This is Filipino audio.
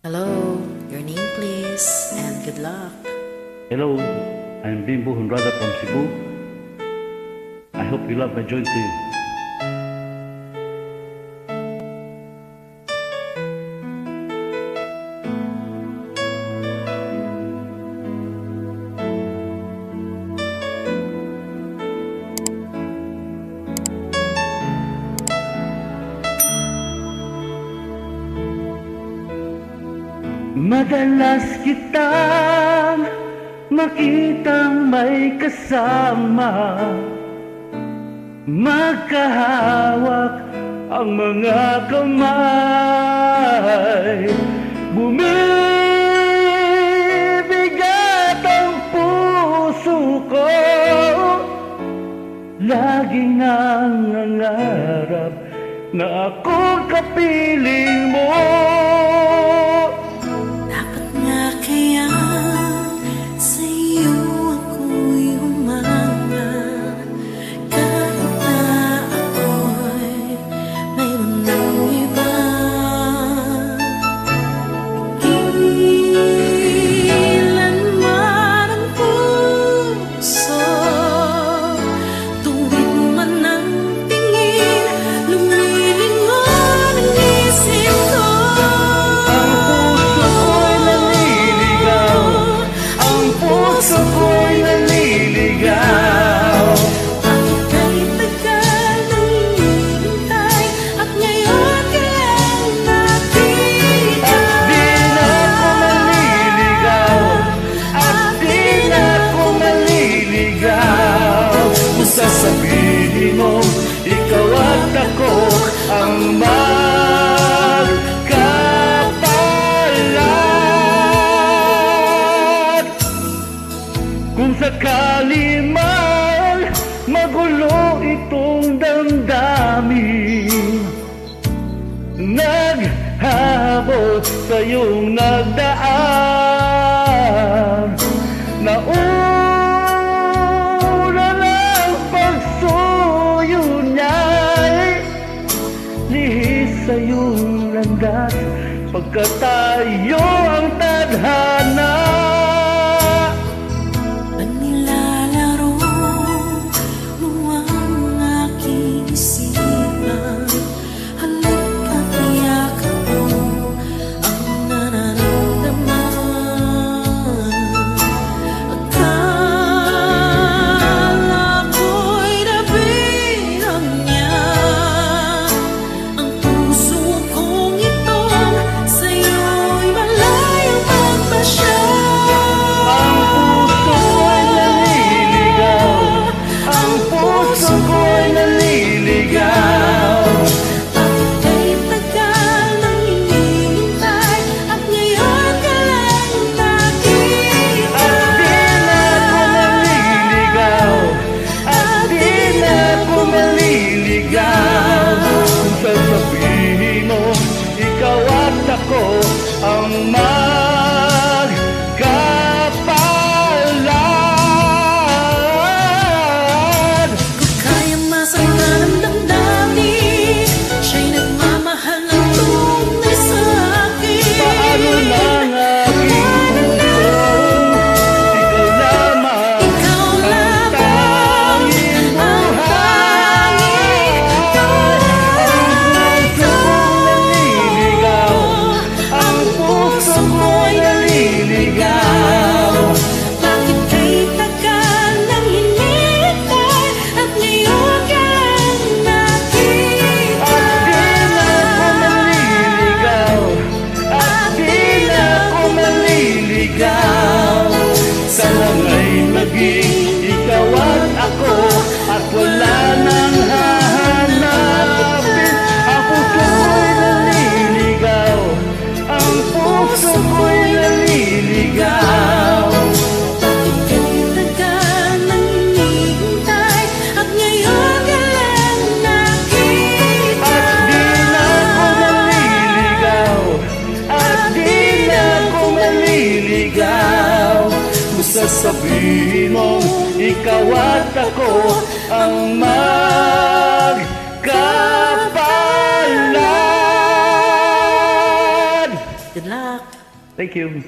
Hello, your name please, and good luck. Hello, I'm Bimbo Hunrada from Cebu. I hope you love my joint too. Madalas kitang makitang may kasama, magkahawak ang mga kamay, bumibigat ang puso ko, laging nangangarap na ako'y kapiling mo. Sasabihin mo, ikaw at ako ang magkapalan. Kung sakali man magulo itong damdamin, naghabol sa iyong nagdaan, sa iyong landas, pagkat tayo ang tadhana. Panilalaro mo ang aking isipan, halika't iyakan mo ang nararamdaman. Akala ko'y nabirang niya ang ang magkapalan. Kung kaya masama ng damdamin, siya'y nagmamahal ng tunay sa akin. Paano na ang aking puso, ikaw lamang ang tanging buhay. Ang puso ko'y naliligaw. Bakit kay tagal nang hinihintay at ngayon ka lang nakita? At di na ako maliligaw. Sana'y maging ikaw at ako, at wala nang hahanapin. Ang puso ko'y naliligaw. Ang puso ko'y naliligaw. Bakit kay tagal nang hinihintay at ngayon ka lang nakita? At di na ako maliligaw. Kung sasabihin mo, ikaw at ako ang magkapalan. Good luck! Thank you.